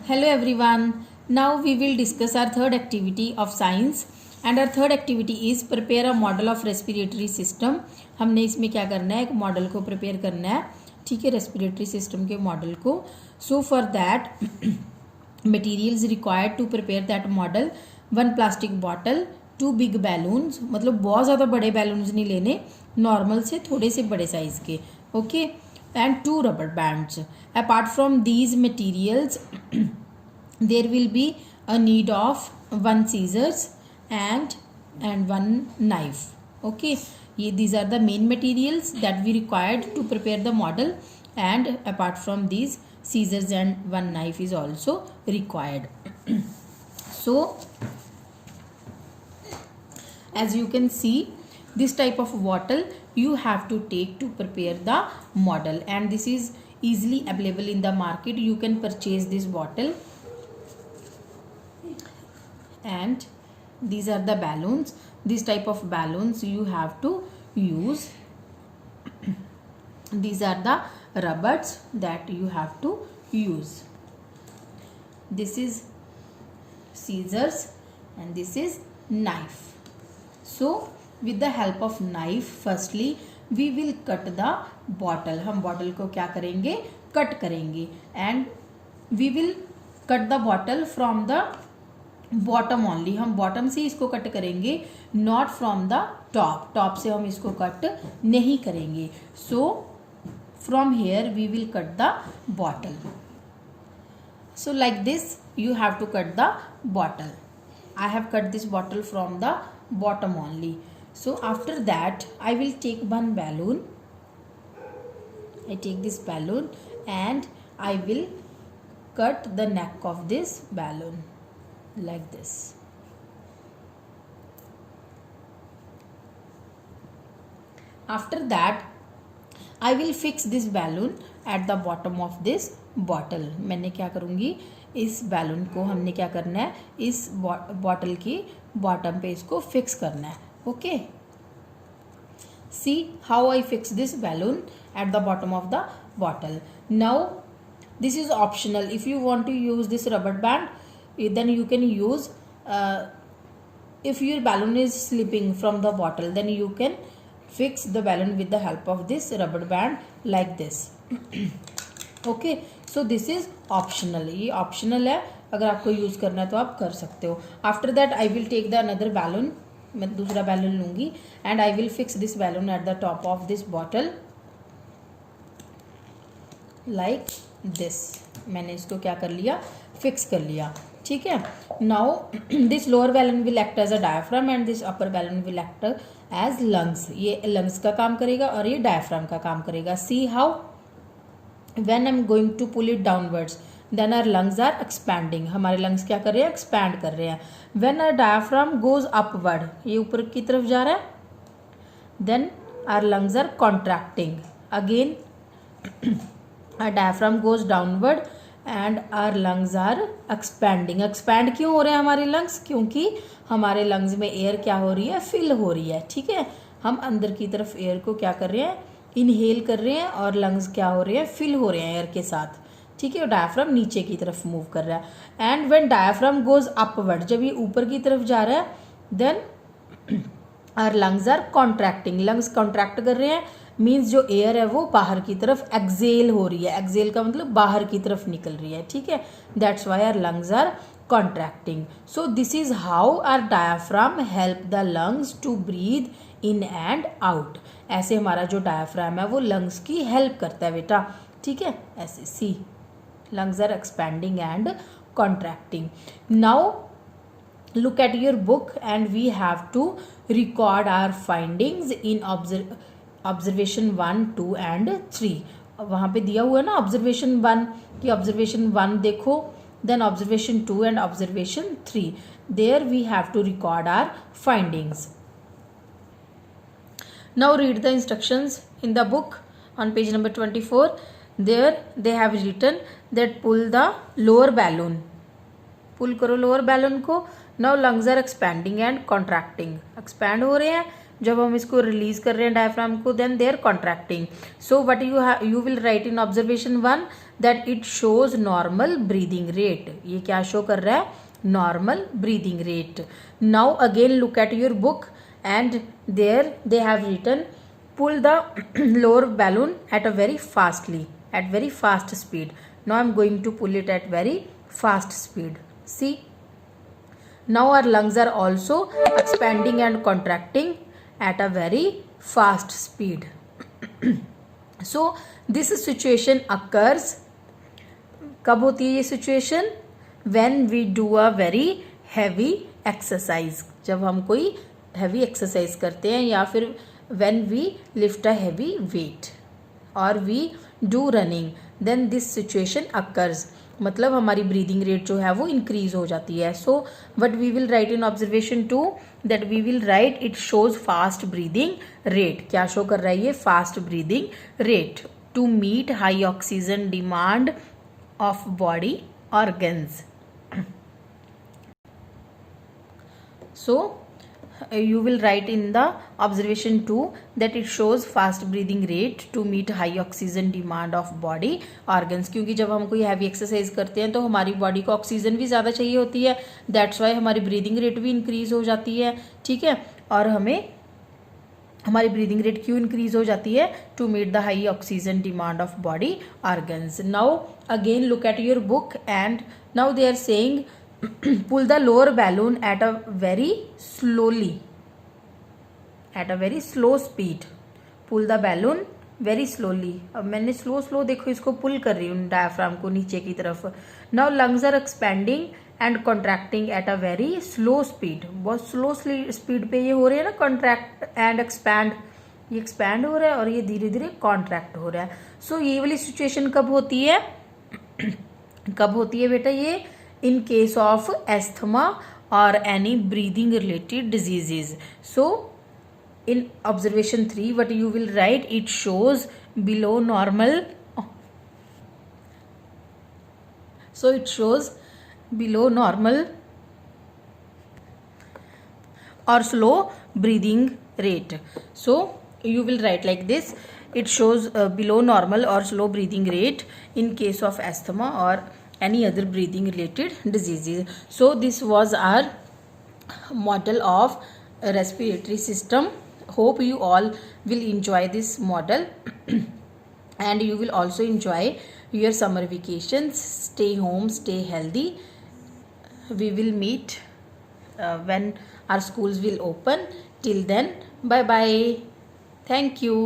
Hello everyone. Now we will discuss our third activity of science and our third activity is prepare a model of respiratory system. हमने इसमें क्या करना है, एक model को prepare करना है, ठीक है, रेस्पिरेटरी सिस्टम के मॉडल को. So for that materials required to prepare that model, 1 plastic bottle, 2 big balloons, मतलब बहुत ज़्यादा बड़े बैलून्स नहीं लेने, नॉर्मल से थोड़े से बड़े साइज के, okay, and 2 rubber bands. Apart from these materials, there will be a need of 1 scissors and 1 knife. Okay, these are the main materials that we required to prepare the model, and apart from these, scissors and 1 knife is also required. So as you can see, this type of bottle you have to take to prepare the model, and this is easily available in the market. You can purchase this bottle, and these are the balloons. This type of balloons you have to use. These are the rubbers that you have to use. This is scissors and this is knife. So with the help of knife, firstly we will cut the bottle. हम bottle को क्या करेंगे, cut करेंगे, and we will cut the bottle from the bottom only. हम bottom से इसको cut करेंगे, not from the top. top से हम इसको कट नहीं करेंगे. So from here we will cut the bottle. So like this you have to cut the bottle. I have cut this bottle from the bottom only. So after that I will take 1 balloon. I take this balloon and I will cut the neck of this balloon like this. After that I will fix this balloon at the bottom of this bottle. मैंने क्या करूँगी, इस balloon को हमने क्या करना है, इस बॉटल की बॉटम पे इसको फिक्स करना है. Okay, see how I fix this balloon at the bottom of the bottle. Now this is optional. If you want to use this rubber band then you can use, if your balloon is slipping from the bottle then you can fix the balloon with the help of this rubber band like this. Okay, so this is optional. ये optional है, अगर आपको use करना है तो आप कर सकते हो. After that I will take the another balloon. मैं दूसरा बैलून लूँगी and I will fix this balloon at the top of this bottle like this. मैंने इसको क्या कर लिया, फिक्स कर लिया. ठीक है. Now this lower balloon will act as a diaphragm and this upper balloon will act as lungs. ये लंग्स का काम करेगा और ये डायफ्राम का काम करेगा. See how, when I'm going to pull it downwards then our lungs are expanding. हमारे lungs क्या कर रहे हैं, expand कर रहे हैं. when our diaphragm goes upward, ये ऊपर की तरफ जा रहा है, then our lungs are contracting. again our diaphragm goes downward and our lungs are expanding. expand क्यों हो रहे हैं हमारे lungs, क्योंकि हमारे lungs में air क्या हो रही है, fill हो रही है. ठीक है, हम अंदर की तरफ air को क्या कर रहे हैं, इनहेल कर रहे हैं और लंग्स क्या हो रहे हैं, फिल हो रहे हैं एयर के साथ. ठीक है, और डायफ्राम नीचे की तरफ मूव कर रहा है. And when diaphragm goes upward, जब ये ऊपर की तरफ जा रहा है, then our lungs are contracting. Lungs contract कर रहे हैं, मीन्स जो एयर है वो बाहर की तरफ एक्सेल हो रही है. एक्सेल का मतलब बाहर की तरफ निकल रही है. ठीक है, that's why our lungs are contracting. So this is how our diaphragm help the lungs to breathe in and out. ऐसे हमारा जो डायफ्राम है वो लंग्स की हेल्प करता है बेटा. ठीक है, ऐसे सी lungs are expanding and contracting. Now look at your book and we have to record our findings in observation 1, 2 and 3. वहाँ पे दिया हुआ है ना observation 1 कि observation 1 देखो, then observation 2 and observation 3. There we have to record our findings. Now read the instructions in the book on page number 24. There they have written that pull the lower balloon. Pull करो lower balloon को. Now lungs are expanding and contracting. Expand हो रहे हैं, जब हम इसको release कर रहे हैं डायफ्राम को, then they are contracting. So what you will write in observation 1 that it shows normal breathing rate. ये क्या शो कर रहा है? Normal breathing rate. Now again look at your book and there they have written pull the lower balloon at a very fast speed. Now I am going to pull it at very fast speed. See, now our lungs are also expanding and contracting at a very fast speed. So this situation occurs, कब होती है ये situation? When we do a very heavy exercise. जब हम कोई heavy exercise करते हैं, या फिर when we lift a heavy weight or we do running, then this situation occurs. मतलब हमारी ब्रीदिंग रेट जो है वो इंक्रीज हो जाती है. So what we will write in observation 2 that we will write it shows fast breathing rate. क्या show कर रहा है ये? Fast breathing rate to meet high oxygen demand of body organs. So you will write in the observation 2 that it shows fast breathing rate to meet high oxygen demand of body organs. क्योंकि जब हम कोई heavy exercise करते हैं तो हमारी body को oxygen भी ज़्यादा चाहिए होती है, दैट्स वाई हमारी ब्रीदिंग रेट भी इंक्रीज हो जाती है. ठीक है, और हमें हमारी ब्रीदिंग रेट क्यों इंक्रीज हो जाती है? To meet the high oxygen demand of body organs. Now again look at your book and now they are saying pull the lower balloon at a very slow speed. Pull the balloon very slowly. अब मैंने slow देखो इसको पुल कर रही हूँ diaphragm को नीचे की तरफ. Now lungs are expanding and contracting at a very slow speed. बहुत स्लो स्पीड पे ये हो रहे हैं ना, कॉन्ट्रैक्ट एंड एक्सपैंड. ये एक्सपैंड हो रहा है और ये धीरे धीरे कॉन्ट्रैक्ट हो रहा है. सो ये वाली सिचुएशन कब होती है? कब होती है बेटा ये? in case of asthma or any breathing related diseases. So in observation 3 what you will write? It shows below normal. So it shows below normal or slow breathing rate. So you will write like this: it shows below normal or slow breathing rate in case of asthma or any other breathing related diseases. So this was our model of respiratory system. Hope you all will enjoy this model and you will also enjoy your summer vacations. Stay home, stay healthy. We will meet when our schools will open. Till then, bye bye. Thank you.